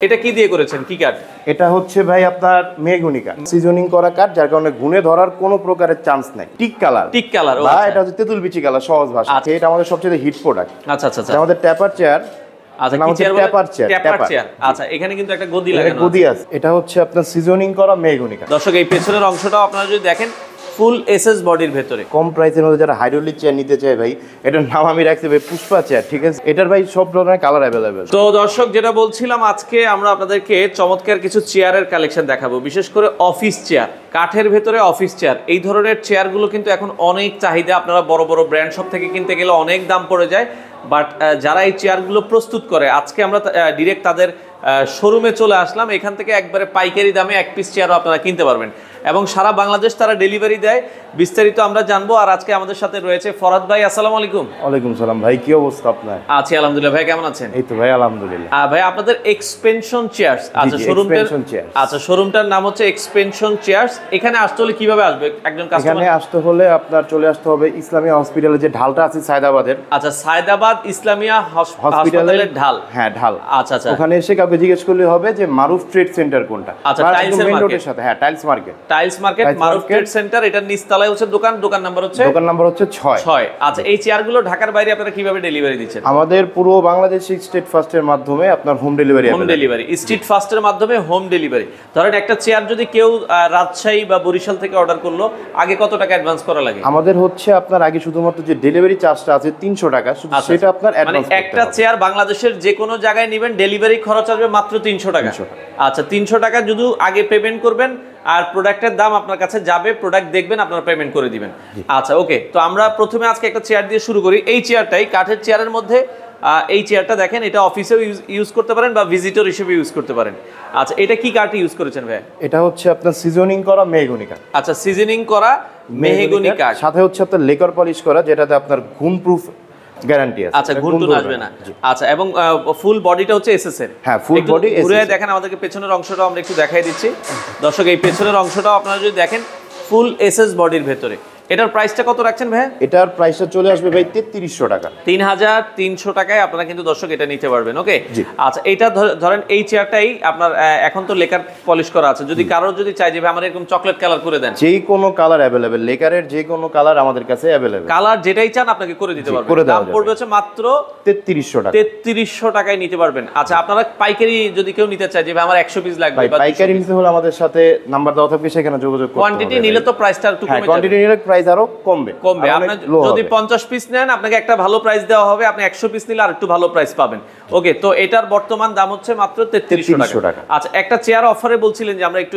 এটা কি দিয়ে করেছেন, কি কাঠ? এটা হচ্ছে ভাই আপনার মেহগনি কাঠ, সিজনিং করা কাঠ, যার কারণে গুণে ধরার কোনো প্রকারের চান্স নাই। টিক কালার, টিক কালার, বা এটা হচ্ছে তেঁতুল বিচি কালার সহজ ভাষা। এটা আমাদের সবচেয়ে হিট প্রোডাক্ট। আচ্ছা আচ্ছা আচ্ছা, আমাদের ট্যাপার চেয়ার। আচ্ছা কি চেয়ার? ট্যাপার চেয়ার। আচ্ছা, এখানে কিন্তু একটা গদি লাগানো আছে। গদি আছে। এটা হচ্ছে আপনার সিজনিং করা মেহগনি কাঠ। দর্শক, এই পেছনের অংশটাও আপনারা যদি দেখেন ফুল এসএস বডির ভেতরে। কম প্রাইসের মধ্যে যারা হাইড্রোলিক চেয়ার নিতে চায় ভাই, এটার নাম আমি রাখছি ভাই পুষ্পা চেয়ার, ঠিক আছে? এটার ভাই সব ধরনের কালার অ্যাভেলেবেল। তো দর্শক, যেটা বলছিলাম, আজকে আমরা আপনাদেরকে চমৎকার কিছু চেয়ারের কালেকশন দেখাবো, বিশেষ করে অফিস চেয়ার, কাঠের ভেতরে অফিস চেয়ার। এই ধরনের চেয়ারগুলো কিন্তু এখন অনেক চাহিদা। আপনারা বড় বড় ব্র্যান্ড শপ থেকে কিনতে গেলে অনেক দাম পড়ে যায়, বাট যারা এই চেয়ারগুলো প্রস্তুত করে, আজকে আমরা ডিরেক্ট তাদের শোরুমে চলে আসলাম। এখান থেকে একবারে পাইকারি দামে এক পিস চেয়ারও আপনারা কিনতে পারবেন এবং সারা বাংলাদেশ তারা ডেলিভারি দেয়। বিস্তারিত আমরা জানবো। আর আজকে আমাদের সাথে রয়েছে ফরহাদ ভাই। আসসালামু আলাইকুম। ওয়ালাইকুম সালাম ভাই, কি অবস্থা আপনার? আছি আলহামদুলিল্লাহ। ভাই কেমন আছেন? এই তো ভাই আলহামদুলিল্লাহ। ভাই আপনাদের এক্সপেনশন চেয়ারস, আচ্ছা শোরুমটার নাম হচ্ছে এক্সপেনশন চেয়ারস। এখানে আসতে হলে কিভাবে আসবে একজন কাস্টমার? এখানে আসতে হলে আপনার চলে আসতে হবে ইসলামিয়া হসপিটালে, যে ঢালটা আছে সায়দাবাদের। আচ্ছা, সায়দাবাদ ইসলামিয়া হসপিটালের ঢাল। হ্যাঁ, ঢাল। আচ্ছা আচ্ছা, ওখানে এসে কাউকে জিজ্ঞেস করলে হবে যে মারুফ ট্রেড সেন্টার কোনটা। আচ্ছা, টাইলস মার্কেটের সাথে। হ্যাঁ, টাইলস মার্কেট, মারুফ ট্রেড সেন্টার। এটার নিচতলায় হচ্ছে দোকান নাম্বার হচ্ছে 6। আচ্ছা, এই চেয়ারগুলো ঢাকার বাইরে আপনারা কিভাবে ডেলিভারি দিচ্ছেন? আমাদের পুরো বাংলাদেশে স্টেট ফার্স্টের মাধ্যমে আপনার হোম ডেলিভারি। স্ট্রিট ফাস্টের মাধ্যমে হোম ডেলিভারি। ধরেন একটা চেয়ার যদি কেউ রাজশাহী বা বরিশাল থেকে অর্ডার করলো, আগে কত টাকা অ্যাডভান্স করা লাগে? আমাদের হচ্ছে আপনার আগে শুধুমাত্র যে ডেলিভারি চার্জটা আছে 300 টাকা, সেটা আপনার অ্যাডভান্স। একটা চেয়ার বাংলাদেশের যে কোনো জায়গায় নেবেন, ডেলিভারি খরচ আসবে মাত্র 300 টাকা। আচ্ছা, 300 টাকা যদি আগে পেমেন্ট করবেন, আর প্রোডাক্টের দাম আপনার কাছে যাবে, প্রোডাক্ট দেখবেন, আপনারা পেমেন্ট করে দিবেন। আচ্ছা ওকে, তো আমরা প্রথমে আজকে একটা চেয়ার দিয়ে শুরু করি। এই চেয়ারটাই কাঠের চেয়ারের মধ্যে। এই চেয়ারটা দেখেন, এটা অফিসেও ইউজ করতে পারেন বা ভিজিটর হিসেবে ইউজ করতে পারেন। আচ্ছা, এটা কি কাঠ ইউজ করেছেন ভাই? এটা হচ্ছে আপনার সিজনিং করা মেহগনি কাঠ। আচ্ছা, সিজনিং করা মেহগনি কাঠ, সাথে হচ্ছে আপনার লেকার পলিশ করা, যেটাতে আপনার ঘুম প্রুফ গ্যারান্টি আছে। আচ্ছা, ঘুরটুন আসবে না। আচ্ছা, এবং ফুল বডিটা হচ্ছে এসএস এর। হ্যাঁ, ফুল বডি এসএস। ঘুরে দেখেন আমাদেরকে পেছনের অংশটাও আমরা একটু দেখাই দিচ্ছি। দর্শক, এই পেছনের অংশটাও আপনারা যদি দেখেন ফুল এসএস বডির ভেতরে। এটার প্রাইসটা কত রাখছেন ভাই? এটার প্রাইসটা চলে আসবে ভাই 3300 টাকা। 3300 টাকায় আপনারা কিন্তু দর্শক এটা নিতে পারবেন। ওকে, আচ্ছা, এটা ধরেন এই চেয়ারটাই আপনার এখন তো লেকার পলিশ করা আছে। যদি কারোর যদি চাই যে ভাই আমার এরকম চকলেট কালার করে দেন, যেই কোনো কালার अवेलेबल, লেকারের যে কোনো কালার আমাদের কাছে अवेलेबल। কালার যেটাই চান আপনাকে করে দিতে পারবেন। দাম পড়বে হচ্ছে মাত্র 3300 টাকা। 3300 টাকায় নিতে পারবেন। আচ্ছা, আপনারা পাইকারি যদি কেউ নিতে চায় যে ভাই আমার 100 পিস লাগবে, বা পাইকারি নিতে হলে আমাদের সাথে নাম্বার দেওয়া থাকবে, সেখানে যোগাযোগ করতে হবে। কোয়ান্টিটি নিলে তো প্রাইসটা একটু কমে যাবে। কোয়ান্টিটি নিলে প্রাইস আরো কমবে। আপনার যদি 50 পিস নেন, আপনাকে একটা ভালো প্রাইস দেওয়া হবে। আপনি 100 পিস নিলে আর একটু ভালো প্রাইস পাবেন। ওকে, তো এটার বর্তমান দাম হচ্ছে মাত্র 3300 টাকা। আচ্ছা, একটা চেয়ার অফারে বলছিলেন যে আমরা একটু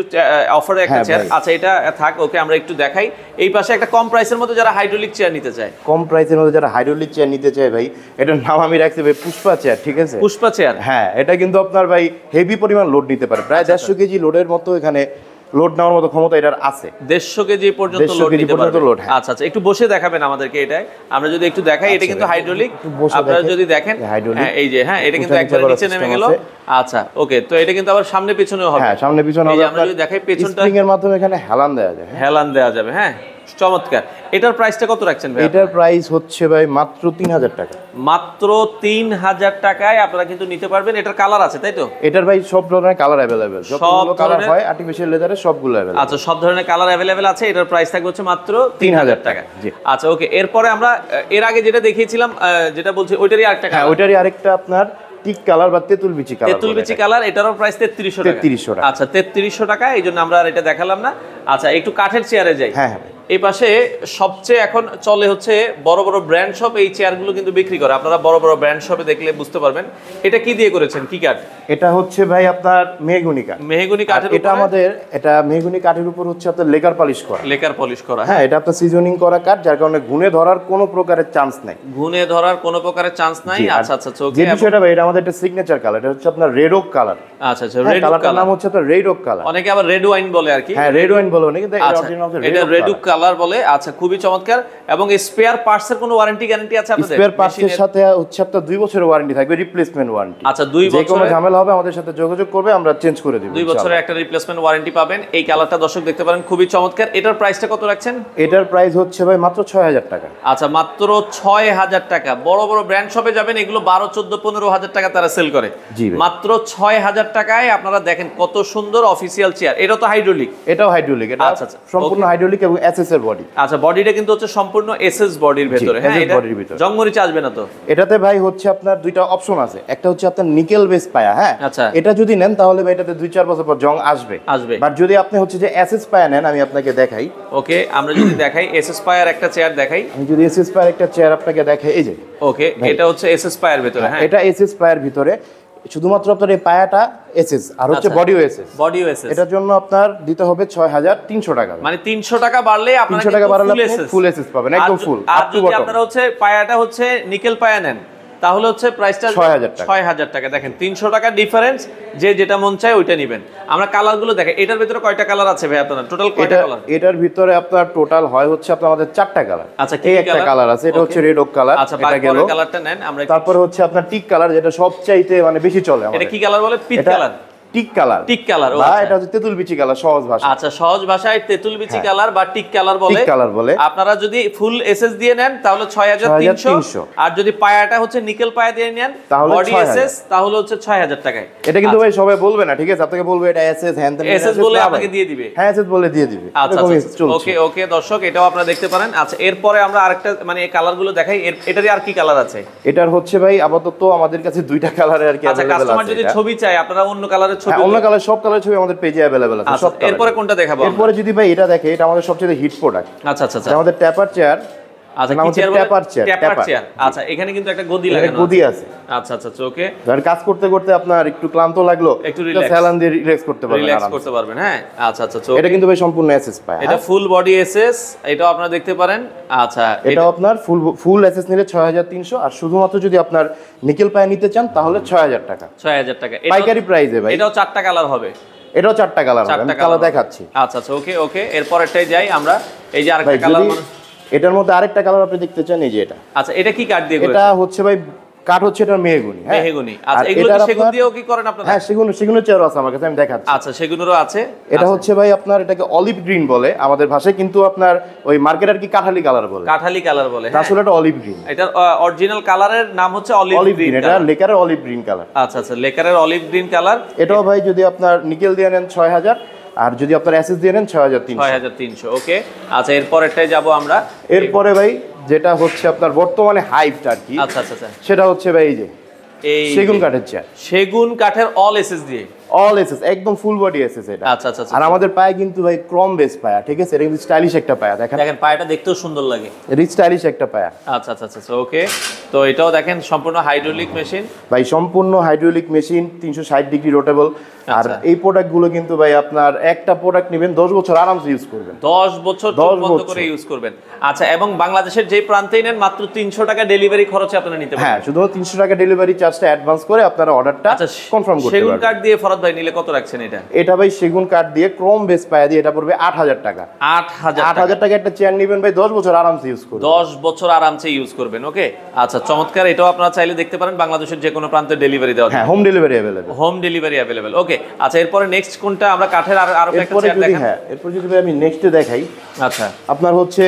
অফারে একটা চেয়ার। আচ্ছা, এটা থাক। ওকে, আমরা একটু দেখাই। এই পাশে একটা কম প্রাইসের মধ্যে যারা হাইড্রোলিক চেয়ার নিতে চায়, ভাই, এটার নাম আমি রাখছি ভাই পুষ্পা চেয়ার, ঠিক আছে? পুষ্পা চেয়ার। হ্যাঁ, এটা কিন্তু আপনার ভাই হেভি পরিমাণ লোড নিতে পারে, প্রায় 150 কেজি লোডের মতো এখানে লোড নেওয়ার মতো ক্ষমতা এটার আছে। 150 কেজি পর্যন্ত লোড নিতে পারবে। আচ্ছা আচ্ছা, একটু বসে দেখাবেন আমাদেরকে এটা। আমরা যদি একটু দেখাই, এটা কিন্তু হাইড্রোলিক। আপনারা যদি দেখেন, হ্যাঁ এই যে, হ্যাঁ এটা কিন্তু একবার নিচে নেমে গেল। আচ্ছা ওকে, তো এটা কিন্তু আবার সামনে পিছনেও হবে। হ্যাঁ, সামনে পিছনে হবে। আমরা যদি দেখাই পেছনটা, স্প্রিং এর মাধ্যমে এখানে হেলান দেওয়া যায়। হ্যাঁ, চমৎকার। এটার প্রাইসটা কত রাখছেন ভাই? এটার প্রাইস হচ্ছে ভাই মাত্র 3000 টাকা। মাত্র 3000 টাকায় আপনারা কিন্তু নিতে পারবেন। এটার কালার আছে, তাই তো? এটার ভাই সব ধরনের কালার अवेलेबल, সবগুলো কালার হয় আর্টিফিশিয়াল লেদারে, সবগুলো अवेलेबल। আচ্ছা, সব ধরনের কালার अवेलेबल আছে। এটার প্রাইস থাকবে হচ্ছে মাত্র 3000 টাকা। আচ্ছা ওকে, এরপরে আমরা এর আগে যেটা দেখিয়েছিলাম, যেটা বলছি ওইটারই আরেকটা। হ্যাঁ, ওইটারই আরেকটা আপনার টিক কালার বা তেঁতুল বিচি কালার। এটারও প্রাইস 3300 টাকা। আচ্ছা, 3300 টাকা। এই জন্য আমরা আর এটা দেখালাম না। আচ্ছা, একটু কাঠের চেয়ারে যাই। হ্যাঁ, এই পাশে সবচেয়ে এখন চলে হচ্ছে বড় বড় ব্র্যান্ড শপ এই চেয়ারগুলো কিন্তু বিক্রি করে। আপনারা বড় বড় ব্র্যান্ড শপে দেখলে বুঝতে পারবেন। এটা কি দিয়ে করেছেন, কি কাঠ? এটা হচ্ছে ভাই আপনার মেহগনি কাঠ। মেহগনি কাঠের এটা আমাদের, এটা মেহগনি কাঠের উপর হচ্ছে আপনার লেকার পলিশ করা। লেকার পলিশ করা। হ্যাঁ, এটা আপনার সিজনিং করা কাঠ, যার কারণে গুণে ধরার কোনো প্রকারের চান্স নাই। আচ্ছা আচ্ছা, যে বিষয়টা ভাই, এটা আমাদের একটা সিগনেচার কালার। এটা হচ্ছে আপনার রেড ওক কালার। আচ্ছা আচ্ছা, রেড ওক কালারটার নাম হচ্ছে আপনার রেড ওক কালার। অনেকে আবার রেড ওয়াইন বলে আর কি। হ্যাঁ, রেড ওয়াইন বলে অনেকে, কিন্তু এটা অরিজিনাল হচ্ছে এটা রেডুক কালার বলে। আচ্ছা, খুবই চমৎকার। এবং স্পেয়ার পার্টস এর কোনো ওয়ারেন্টি গ্যারান্টি আছে আপনাদের? স্পেয়ার পার্টসের সাথে হচ্ছে আপনার 2 বছরের ওয়ারেন্টি থাকবে, রিপ্লেসমেন্ট ওয়ারেন্টি। আচ্ছা, 2 বছর, যে কোনো ঝামেলা হবে আমাদের সাথে যোগাযোগ করবে, আমরা চেঞ্জ করে দেব। 2 বছরের একটা রিপ্লেসমেন্ট ওয়ারেন্টি পাবেন। এই কালারটা দর্শক দেখতে পারেন, খুবই চমৎকার। এটার প্রাইসটা কত রাখছেন? এটার প্রাইস হচ্ছে ভাই মাত্র 6000 টাকা। আচ্ছা, মাত্র 6000 টাকা। বড় বড় ব্র্যান্ড শপে যাবেন, এগুলো 12, 14, 15,000 টাকা তারা সেল করে। মাত্র 6000 টাকায় আপনারা দেখেন কত সুন্দর অফিসিয়াল চেয়ার। এটা তো হাইড্রোলিক? এটাও হাইড্রোলিক, এটা সম্পূর্ণ হাইড্রোলিক এবং এসএস এর বডি। আচ্ছা, বডিটা কিন্তু হচ্ছে সম্পূর্ণ এসএস বডির ভিতরে। হ্যাঁ, এটা জংমরিচ আসবে না তো? এটাতে ভাই হচ্ছে আপনার দুইটা অপশন আছে। একটা হচ্ছে আপনার নিকেল বেস পায়া, হ্যাঁ, আচ্ছা, এটা যদি নেন তাহলে ভাই এটাতে 2-4 বছর পর জং আসবে। বাট যদি আপনি হচ্ছে যে এসএস পায়া নেন, আমি আপনাকে দেখাই। ওকে, আমরা যদি দেখাই এসএস পায়ার একটা চেয়ার দেখাই। আমি যদি এসএস পায়ার একটা চেয়ার আপনাকে দেখাই, এই যে ওকে, এটা হচ্ছে এসএস পায়ার ভিতরে। হ্যাঁ, এটা এসএস পায়ার ভিতরে, শুধুমাত্র আপনার এই পায়াটা এসএস আর হচ্ছে বডিও এসএস। বডিও এসএস, এটার জন্য আপনার দিতে হবে 6300 টাকা। মানে 300 টাকা বাড়লে আপনারা 300 টাকা বাড়লে ফুল এসএস পাবেন, একদম ফুল। আর যদি আপনারা হচ্ছে পায়াটা হচ্ছে নিকেল পায়া নেন, তাহলে হচ্ছে প্রাইসটা 6000 টাকা। দেখেন 300 টাকা ডিফারেন্স, যে যেটা মন চায় ওইটা নেবেন। আমরা কালারগুলো দেখেন। এটার ভিতরে কয়টা কালার আছে ভাই আপনাদের? টোটাল কয়টা কালার? এটার ভিতরে আপনার টোটাল হয় হচ্ছে আপনার আমাদের 4টা কালার। আচ্ছা, এই একটা কালার আছে, এটা হচ্ছে রেড ওক কালার। আচ্ছা, এটা গেল। কালারটা নেন আমরা। তারপর হচ্ছে আপনার টিক কালার, যেটা সবচাইতে মানে বেশি চলে আমাদের। এটা কি কালার বলে? পিট colour, teak colour. Teak colour, বা এটা হচ্ছে তেঁতুল বিচি কালার সহজ ভাষা। আচ্ছা, সহজ ভাষায় তেঁতুল বিচি কালার বা টিক কালার বলে। টিক কালার বলে। আপনারা যদি ফুল এসএস দিয়ে নেন তাহলে 6300, আর যদি পায়াটা হচ্ছে নিকেল পায়া দিয়ে নেন বডি এসএস তাহলে হচ্ছে 6000 টাকায়। এটা কিন্তু ভাই সবাই বলবে না, ঠিক আছে? আপনাকে বলবে এটা এসএস হ্যান্ড এসএস বলে আপনাকে দিয়ে দিবে। হ্যাঁ, এসএস বলে দিয়ে দিবে। আচ্ছা, ওকে ওকে দর্শক, এটাও আপনারা দেখতে পারেন। আচ্ছা, এরপরে আমরা আরেকটা মানে এই কালারগুলো দেখাই। এটারই আর কি কালার আছে? এটার হচ্ছে ভাই আপাতত আমাদের কাছে 2টা কালারে আর কি अवेलेबल আছে। কাস্টমার যদি ছবি চায়, আপনারা অন্য কালারের ছবি, অন্য কালার সব কালার ছবি আমাদের পেজে अवेलेबल আছে সব কালার। এরপরে কোনটা দেখাবো? এরপরে যদি ভাই এটা দেখে, এটা আমাদের সবচেয়ে হিট প্রোডাক্ট। আচ্ছা আচ্ছা আচ্ছা, আমাদের ট্যাপার চেয়ার। আচ্ছা, কি চেয়ার? ট্যাপার চেয়ার। আচ্ছা, এখানে কিন্তু একটা গদি লাগানো আছে। গদি আছে। আচ্ছা আচ্ছা, ওকে। ধর কাজ করতে করতে আপনার একটু ক্লান্ত লাগলো, একটু রিল্যাক্স, স্যালান দিয়ে রিল্যাক্স করতে পারবেন, রিল্যাক্স করতে পারবেন। হ্যাঁ, আচ্ছা আচ্ছা, এটা কিন্তু ভাই সম্পূর্ণ এসএস পায়। এটা ফুল বডি এসএস, এটাও আপনারা দেখতে পারেন। আচ্ছা, এটা আপনার ফুল এসএস নিলে 6300, আর শুধুমাত্র যদি আপনার নিকেল পায় নিতে চান তাহলে 6000 টাকা। 6000 টাকা পাইকারি প্রাইসে ভাই। এটাও 4টা কালার হবে। এটাও 4টা কালার হবে, আমি কালার দেখাচ্ছি। আচ্ছা আচ্ছা, ওকে ওকে, এরপরটাই যাই আমরা। এই যে আরেকটা কালার, এটার মধ্যে আরেকটা কালার আপনি দেখতে চান, এই যে এটা। আচ্ছা, এটা কি কাঠ দিয়ে করেছেন? এটা হচ্ছে ভাই কাঠ হচ্ছে এটা মেহগনি। হ্যাঁ, মেহগনি। আচ্ছা, এগুলো কি সেগুন দিয়েও কি করেন আপনারা? হ্যাঁ, সেগুনের চেয়ারও আছে আমার কাছে, আমি দেখাচ্ছি। আচ্ছা, সেগুনেরও আছে। এটা হচ্ছে ভাই আপনার এটাকে অলিভ গ্রিন বলে আমাদের ভাষায়, কিন্তু আপনার ওই মার্কেট আর কি কাঠালি কালার বলে। কাঠালি কালার বলে, আসলে এটা অলিভ গ্রিন। এটার অরিজিনাল কালারের নাম হচ্ছে অলিভ গ্রিন। এটা লেকারের অলিভ গ্রিন কালার। আচ্ছা আচ্ছা, লেকারের অলিভ গ্রিন কালার। এটাও ভাই যদি আপনার নিকেল দিয়ে নেন 6000, আর যদি আপনার এসএস দিয়ে নেন 6300। ওকে। আচ্ছা, এরপরেরটাই যাব আমরা। এরপরে ভাই যেটা হচ্ছে আপনার বর্তমানে হাইপটা আর কি, আচ্ছা আচ্ছা, সেটা হচ্ছে ভাই এই যে সেগুন কাঠের চেয়ার। সেগুন কাঠের অল এসএস দিয়ে, অল এসএস, একদম ফুল বডি এসএস এটা। আচ্ছা আচ্ছা, আর আমাদের পায়ে কিন্তু ভাই ক্রম বেস পায়া, ঠিক আছে? এটা কিন্তু স্টাইলিশ একটা পায়া, দেখেন পায়াটা দেখতেও সুন্দর লাগে, রিচ স্টাইলিশ একটা পায়া। আচ্ছা আচ্ছা আচ্ছা, ওকে। তো এটাও দেখেন সম্পূর্ণ হাইড্রোলিক মেশিন ভাই, সম্পূর্ণ হাইড্রোলিক মেশিন, 360 ডিগ্রি রোটেবল। আর এই প্রোডাক্টগুলো কিন্তু ভাই আপনার একটা প্রোডাক্ট নেবেন 10 বছর আরামসে ইউজ করবেন, 10 বছর বন্ধ করে ইউজ করবেন। আচ্ছা, এবং বাংলাদেশের যে প্রান্তেই নেন মাত্র 300 টাকা ডেলিভারি খরচে আপনারা নিতে পারবেন। হ্যাঁ, শুধু 300 টাকা ডেলিভারি চার্জটা অ্যাডভান্স করে আপনারা অর্ডারটা কনফার্ম করতে পারবেন। সেগুন কাঠ দিয়ে ফরহাদ ভাই নিলে কত রাখছেন এটা? এটা ভাই সেগুন কাঠ দিয়ে ক্রোম বেস পায়া দিয়ে এটা পড়বে 8000 টাকা। 8000 টাকা একটা চেয়ার নেবেন ভাই 10 বছর আরামসে ইউজ করবেন, 10 বছর আরামসে ইউজ করবেন। ওকে, আচ্ছা, চমৎকার। এটাও আপনারা চাইলে দেখতে পারেন, বাংলাদেশের যে কোনো প্রান্তে ডেলিভারি দেওয়া যায়। হ্যাঁ, home delivery available, home delivery available. Okay, আচ্ছা, এরপরে নেক্সট কোনটা? আমরা কাঠের আর একটা চেয়ার দেখাই। হ্যাঁ, এরপর যদি আমি নেক্সটে দেখাই। আচ্ছা, আপনার হচ্ছে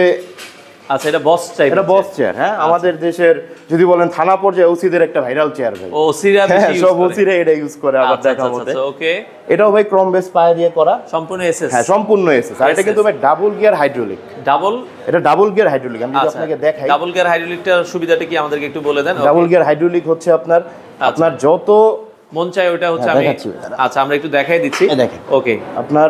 আচ্ছা, এটা বস টাইপ, এটা বস চেয়ার। হ্যাঁ, আমাদের দেশের যদি বলেন থানা পর্যায়ে ওসিদের একটা ভাইরাল চেয়ার ভাই। ওসিরা বেশি ইউজ করে, সব ওসিরা এটা ইউজ করে আবার দেখা মতে। ওকে, এটাও ভাই ক্রোম বেস পায়া দিয়ে করা, সম্পূর্ণ এসএস। হ্যাঁ, সম্পূর্ণ এসএস। আর এটা কিন্তু ভাই ডাবল গিয়ার হাইড্রোলিক। এটা ডাবল গিয়ার হাইড্রোলিক। আমি যদি আপনাকে দেখাই ডাবল গিয়ার হাইড্রোলিকটার সুবিধাটা কি আমাদেরকে একটু বলে দেন। ডাবল গিয়ার হাইড্রোলিক হচ্ছে আপনার যত মন চায় ওটা হচ্ছে আমি। আচ্ছা, আমরা একটু দেখাই দিচ্ছি। দেখেন, ওকে, আপনার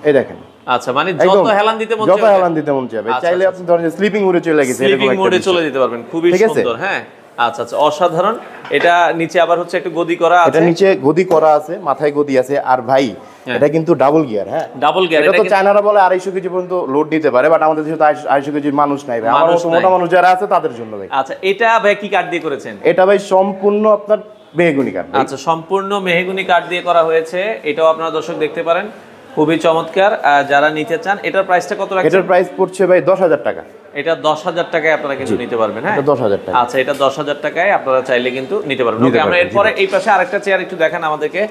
এই দেখেন। আচ্ছা, মানে যত হেলান দিতে মন চায়, যত হেলান দিতে মন চায়, চাইলে আপনি ধরেন স্লিপিং মোডে চলে গেছে, স্লিপিং মোডে চলে যেতে পারবেন। খুবই সুন্দর। হ্যাঁ, আচ্ছা আচ্ছা, অসাধারণ। এটা নিচে আবার হচ্ছে একটু গদি করা আছে, এটা নিচে গদি করা আছে, মাথায় গদি আছে। আর ভাই এটা কিন্তু ডাবল গিয়ার। হ্যাঁ, ডাবল গিয়ার। এটা তো চায়নারা বলে 250 কেজি পর্যন্ত লোড দিতে পারে, বাট আমাদের দেশে তো 250 কেজির মানুষ নাই ভাই। আমার মতো মোটা মানুষ যারা আছে তাদের জন্য ভাই। আচ্ছা, এটা ভাই কি কাঠ দিয়ে করেছেন? এটা ভাই সম্পূর্ণ আপনার মেহগনি কাঠ। আচ্ছা, সম্পূর্ণ মেহগনি কাঠ দিয়ে করা হয়েছে। এটাও আপনারা দর্শক দেখতে পারেন, খুবই চমৎকার। যারা নিতে চান এটার প্রাইসটা কত রাখছেন? এটার প্রাইস পড়ছে ভাই 10,000 টাকা। এটা 10,000 টাকায় আপনারা কিন্তু নিতে পারবেন। হ্যাঁ, এটা 10,000 টাকা। আচ্ছা, এটা 10,000 টাকায় আপনারা চাইলে কিন্তু নিতে পারবেন। ওকে, আমরা এরপরে এই পাশে আরেকটা চেয়ার একটু দেখান আমাদেরকে,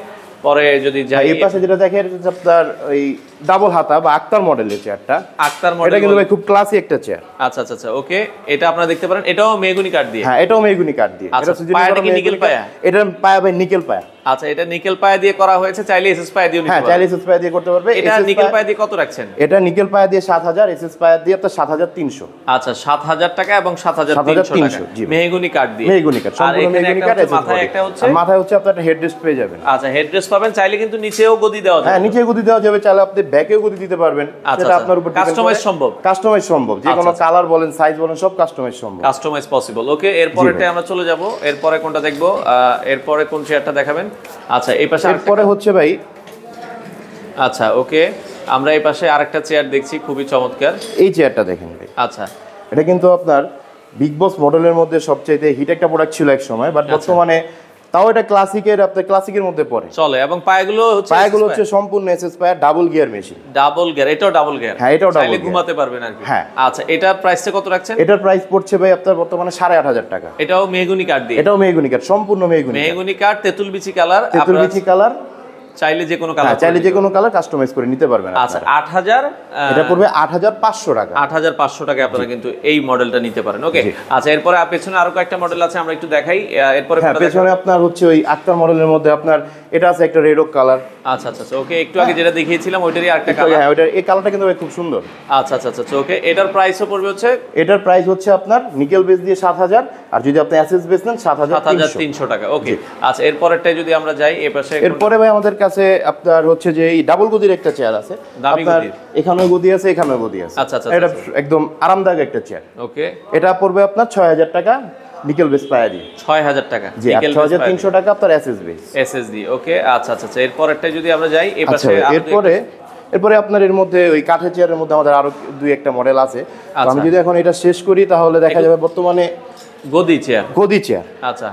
পরে যদি যাই। এই পাশে যেটা দেখেন এটা হচ্ছে আপনার ওই ডাবল হাতা বা আক্তার মডেলের চেয়ারটা। আক্তার মডেল, এটা কিন্তু ভাই খুব ক্লাসি একটা চেয়ার। আচ্ছা আচ্ছা আচ্ছা, ওকে, এটা আপনারা দেখতে পারেন। এটাও মেহগনি কাঠ দিয়ে? হ্যাঁ, এটাও মেহগনি কাঠ দিয়ে। আচ্ছা, পায়াটা কি নিকেল পায়া? এটা পায়া ভাই নিকেল পায়া। আচ্ছা, এটা নিকেল পায়া দিয়ে করা হয়েছে, চাইলে এসএস পায়া দিয়ে নিতে পারবেন। হ্যাঁ, চাইলে এসএস পায়া দিয়ে করতে পারবে। এটা নিকেল পায়া দিয়ে কত রাখছেন? এটা নিকেল পায়া দিয়ে 7,000, এসএস পায়া দিয়ে আপনার 7,300। আচ্ছা, 7,000 টাকা এবং 7,300 টাকা মেহগনি কাঠ দিয়ে। মেহগনি কাঠ, সম্পূর্ণ মেহগনি কাঠ। মাথায় একটা হচ্ছে, মাথায় হচ্ছে আপনার একটা হেডরেস্ট পেয়ে যাবেন। আচ্ছা, হেডরেস্ট পাবেন, চাইলে কিন্তু নিচেও গদি দেওয়া যাবে। হ্যাঁ, নিচে গদি দেওয়া যাবে, চাইলে আপনি ব্যাকেও গদি দিতে পারবেন। সেটা আপনার উপর কাস্টমাইজ সম্ভব। কাস্টমাইজ সম্ভব, যে কোনো কালার বলেন, সাইজ বলেন, সব কাস্টমাইজ সম্ভব। Customise possible. ওকে, এরপরেতে আমরা চলে যাব। এরপরে কোনটা দেখবো? এরপরে কোন চেয়ারটা দেখাবেন? আচ্ছা, এই পাশে এরপরে হচ্ছে ভাই, আচ্ছা ওকে, আমরা এই পাশে আরেকটা চেয়ার দেখছি, খুবই চমৎকার। এই চেয়ারটা দেখেন ভাই। আচ্ছা, এটা কিন্তু আপনার বিগ বস মডেলের মধ্যে সবচেয়ে হিট একটা প্রোডাক্ট ছিল এক সময়, বাট বর্তমানে তাও এটা ক্লাসিকের, আপনার ক্লাসিকের মধ্যে পড়ে, চলে। এবং পায়গুলো হচ্ছে সম্পূর্ণ এসএস পায়ার, double gear machine. Double gear, এটাও ডাবল গিয়ার? হ্যাঁ, এটাও ডাবল চাইলে গিয়ার, ঘুমাতে পারবেন আর কি। হ্যাঁ। আচ্ছা, এটার প্রাইসটা কত রাখছেন? এটার প্রাইস পড়ছে ভাই আপনার বর্তমানে 8,500 টাকা। এটাও মেহগনি কাঠ দিয়ে? এটাও মেহগনি কাঠ, সম্পূর্ণ মেহগনি কাঠ, তেঁতুল বিচি কালার। তেঁতুল বিচি কালার, চাইলে যে কোনো কালার, চাইলে যে কোনো কালার কাস্টমাইজ করে নিতে পারবেন। আচ্ছা, 8,000, এটা পড়বে 8,500 টাকা। 8,500 টাকায় আপনারা কিন্তু এই মডেলটা নিতে পারেন। ওকে, আচ্ছা, এরপরে পেছনে আরো কয়েকটা মডেল আছে, আমরা একটু দেখাই। এরপরে পেছনে আপনার হচ্ছে ওই আক্তার মডেলের মধ্যে আপনার এটা আছে একটা রেড ওক কালার। আচ্ছা আচ্ছা ওকে, একটু আগে যেটা দেখিয়েছিলাম ওইটারই আরেকটা কালার। হ্যাঁ, ওইটা, এই কালারটা কিন্তু খুব সুন্দর। আচ্ছা আচ্ছা আচ্ছা ওকে, এটার প্রাইসও পড়বে হচ্ছে, এটার প্রাইস হচ্ছে আপনার নিকেল বেস দিয়ে 7,000, আর যদি আপনি এসএস বেস নেন 7,300 টাকা। ওকে, আচ্ছা, এরপরেরটাই যদি আমরা যাই এই পাশে। এরপরে ভাই আমাদের কাছে আপনার হচ্ছে যে এই ডাবল গদির একটা চেয়ার আছে। আপনার এখানেও গদি আছে, এখানেও গদি আছে। আচ্ছা আচ্ছা, এটা একদম আরামদায়ক একটা চেয়ার। ওকে, এটা পড়বে আপনার 6,000 টাকা নিকেল বেস পায়া দিয়ে। 6,000 টাকা? জি, 6,300 টাকা আপনার এসএস বেস। এসএসডি। ওকে, আচ্ছা আচ্ছা, এরপরেরটাই যদি আমরা যাই এই পাশে। এরপরে আপনার এর মধ্যে ওই কাঠের চেয়ারের মধ্যে আমাদের আরো দুই একটা মডেল আছে। আমি যদি এখন এটা শেষ করি তাহলে দেখা যাবে বর্তমানে গদি চেয়ার। আচ্ছা,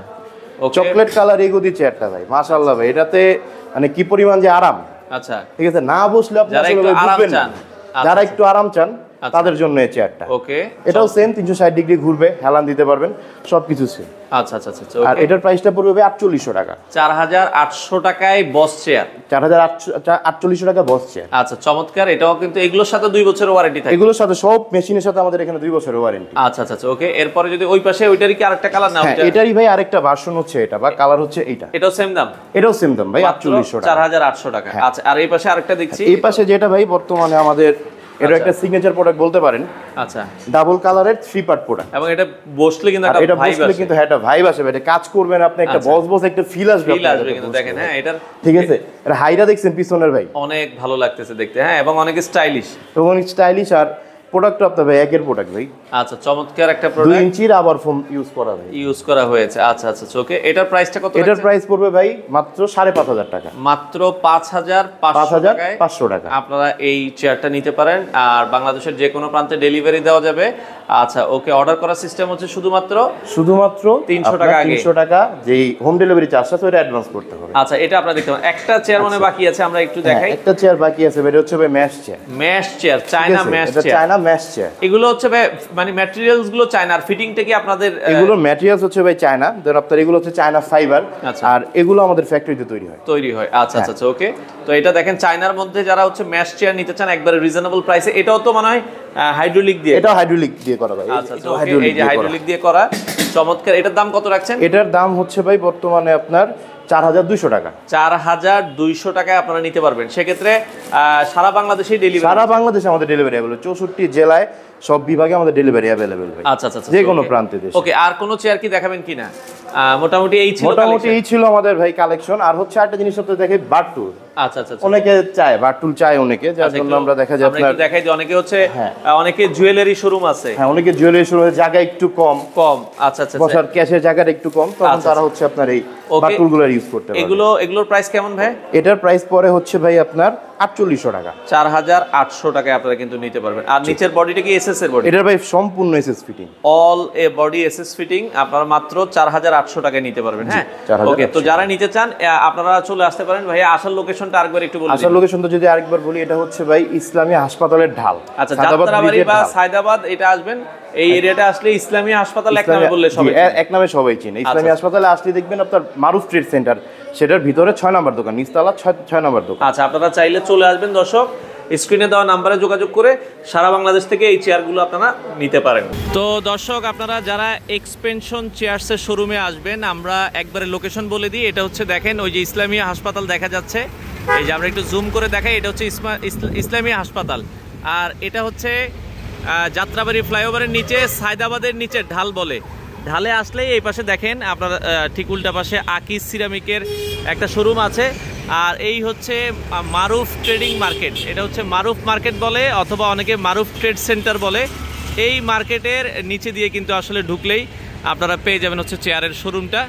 চকলেট কালার এই গদি চেয়ারটা ভাই, মাশাআল্লাহ ভাই, এটাতে মানে কি পরিমাণ যে আরাম। আচ্ছা, ঠিক আছে, না বসলে আপনি যারা একটু আরাম চান, যারা একটু আরাম চান তাদের জন্য এই চেয়ারটা। ওকে, এটাও সেম 360 ডিগ্রি ঘুরবে, হেলান দিতে পারবেন, সবকিছু সেম। আচ্ছা আচ্ছা আচ্ছা, আর এটার প্রাইসটা পড়বে 4,800 টাকা। 4,800 টাকায় বস চেয়ার। 4,800 টাকা বস চেয়ার। আচ্ছা, চমৎকার। এটাও কিন্তু এগুলোর সাথে 2 বছরের ওয়ারেন্টি থাকে? এগুলোর সাথে, সব মেশিনের সাথে আমাদের এখানে 2 বছরের ওয়ারেন্টি। আচ্ছা আচ্ছা ওকে, এরপরে যদি ওই পাশে ওইটারই কি আরেকটা কালার? না, এটারই ভাই আরেকটা ভার্সন হচ্ছে এটা, বা কালার হচ্ছে এইটা। এটাও সেম দাম? এটাও সেম দাম ভাই, 4,800 টাকা। 4,800 টাকা। আচ্ছা, আর এই পাশে আরেকটা দেখছি। এই পাশে যেটা ভাই বর্তমানে আমাদের এটা একটা সিগনেচার প্রোডাক্ট বলতে পারেন। আচ্ছা, ডাবল কালারের 3 পার্ট প্রোডাক্ট, এবং এটা বসলে কিন্তু একটা ভাইব আসে। কিন্তু একটা ভাইব আসে, এটা কাজ করবেন আপনি, একটা বস একটা ফিল আসবে কিন্তু দেখেন। হ্যাঁ, এটা ঠিক আছে। এটা হাইরা দেখছেন পিছনের ভাই, অনেক ভালো লাগতেছে দেখতে। হ্যাঁ, এবং অনেক স্টাইলিশ। আর প্রোডাক্ট আপনার ভাই একের প্রোডাক্ট ভাই। আচ্ছা, চমৎকার একটা প্রোডাক্ট। 2 ইঞ্চির আবার ফোম ইউজ করা হয়েছে। আচ্ছা আচ্ছা ওকে, এটার প্রাইসটা কত? এটার প্রাইস পড়বে ভাই মাত্র 5,500 টাকা। মাত্র 5,500 টাকা আপনারা এই চেয়ারটা নিতে পারেন, আর বাংলাদেশের যে কোনো প্রান্তে ডেলিভারি দেওয়া যাবে। আচ্ছা ওকে, অর্ডার করার সিস্টেম হচ্ছে শুধুমাত্র 300 টাকা আগে, 300 টাকা যেই হোম ডেলিভারি চার্জটা ওটা অ্যাডভান্স করতে হবে। আচ্ছা, এটা আপনারা দেখতে পারেন। একটা চেয়ার মানে বাকি আছে, আমরা একটু দেখাই। একটা চেয়ার বাকি আছে, এটা হচ্ছে ভাই mash chair, China mash chair. China mash chair. এগুলো হচ্ছে ভাই মানে ম্যাটেরিয়ালস গুলো চায়না, আর ফিটিংটা কি আপনাদের? এগুলো ম্যাটেরিয়ালস হচ্ছে ভাই চায়না, দেন আপনার এগুলো হচ্ছে চায়না ফাইবার, আর এগুলো আমাদের ফ্যাক্টরিতে তৈরি হয়। আচ্ছা আচ্ছা ওকে, তো এটা দেখেন চায়নার মধ্যে যারা হচ্ছে ম্যাশ চেয়ার নিতে চান একবারে রিজনেবল প্রাইসে। এটাও তো মনে হয় হাইড্রোলিক দিয়ে? এটা হাইড্রোলিক দিয়ে করা ভাই। আচ্ছা আচ্ছা, এই যে হাইড্রোলিক দিয়ে করা, চমৎকার। এটার দাম কত রাখছেন? এটার দাম হচ্ছে ভাই বর্তমানে আপনার 4,200 টাকা। 4,200 টাকায় আপনারা নিতে পারবেন। সেক্ষেত্রে সারা বাংলাদেশে ডেলিভারি? সারা বাংলাদেশে আমাদের ডেলিভারি অ্যাভেলেবল, 64 জেলায় সব বিভাগে আমাদের ডেলিভারি অ্যাভেলেবল ভাই। আচ্ছা আচ্ছা, যে কোনো প্রান্তে দেশে। ওকে, আর কোনো চেয়ার কি দেখাবেন কিনা? মোটামুটি এই ছিল আমাদের ভাই কালেকশন। আর হচ্ছে একটা জিনিস আপনাদের দেখাই, বারটুল। আচ্ছা আচ্ছা, অনেকে চায় বারটুল, অনেকে, যার জন্য আমরা দেখা যায় আপনার দেখাই যে অনেকে হচ্ছে, অনেকে জুয়েলারি শোরুম আছে। হ্যাঁ, অনেকে জুয়েলারি শোরুমে জায়গা একটু কম। আচ্ছা আচ্ছা, বসার ক্যাশের জায়গাটা একটু কম, তখন তারা হচ্ছে আপনার এই বারটুলগুলো ইউজ করতে পারে। এগুলোর প্রাইস কেমন ভাই? এটার প্রাইস পরে হচ্ছে ভাই আপনার 4,800 টাকা। 4,800 টাকায় আপনারা কিন্তু নিতে পারবেন। আর নিচের বডিটা কি এসএস এর বডি? এটার ভাই সম্পূর্ণ এসএস ফিটিং, অল এ বডি এসএস ফিটিং, আপনারা মাত্র 4800 টাকায় নিতে পারবেন। হ্যাঁ, ওকে। তো যারা নিতে চান আপনারা চলে আসতে পারেন। ভাই আসার লোকেশনটা আরেকবার একটু বলুন। আসার লোকেশনটা যদি আরেকবার বলি, এটা হচ্ছে ভাই ইসলামী হাসপাতালের ঢাল। আচ্ছা, যাত্রাবাড়ি বা সায়দাবাদ এটা আসবেন, এই এরিয়াটা আসলে ইসলামী হাসপাতাল এক নামে বললে সবাই এক নামে সবাই চিনে। ইসলামী হাসপাতালে আসলে দেখবেন আপনার মারুফ ট্রেড সেন্টার, সেটার ভিতরে 6 নম্বর দোকান, নিচতলা 6 নম্বর দোকান। আচ্ছা, আপনারা চাইলে চলে আসবেন দর্শক, স্ক্রিনে দেওয়া নাম্বারে যোগাযোগ করে সারা বাংলাদেশ থেকে এই চেয়ারগুলো আপনারা নিতে পারেন। তো দর্শক, আপনারা যারা এক্সপেনশন চেয়ারসের শোরুমে আসবেন, আমরা একবারে লোকেশন বলে দিই। এটা হচ্ছে দেখেন ওই যে ইসলামিয়া হাসপাতাল দেখা যাচ্ছে, এই যে আমরা একটু জুম করে দেখাই, এটা হচ্ছে ইসলামিয়া হাসপাতাল। আর এটা হচ্ছে যাত্রাবাড়ি ফ্লাইওভারের নিচে সায়দাবাদের নিচে ঢাল বলে। ঢালে আসলেই এই পাশে দেখেন আপনার ঠিক উল্টা পাশে আকিস সিরামিকের একটা শোরুম আছে। আর এই হচ্ছে মারুফ ট্রেডিং মার্কেট, এটা হচ্ছে মারুফ মার্কেট বলে অথবা অনেকে মারুফ ট্রেড সেন্টার বলে। এই মার্কেটের নিচে দিয়ে কিন্তু আসলে ঢুকলেই আপনারা পেয়ে যাবেন হচ্ছে চেয়ারের শোরুমটা।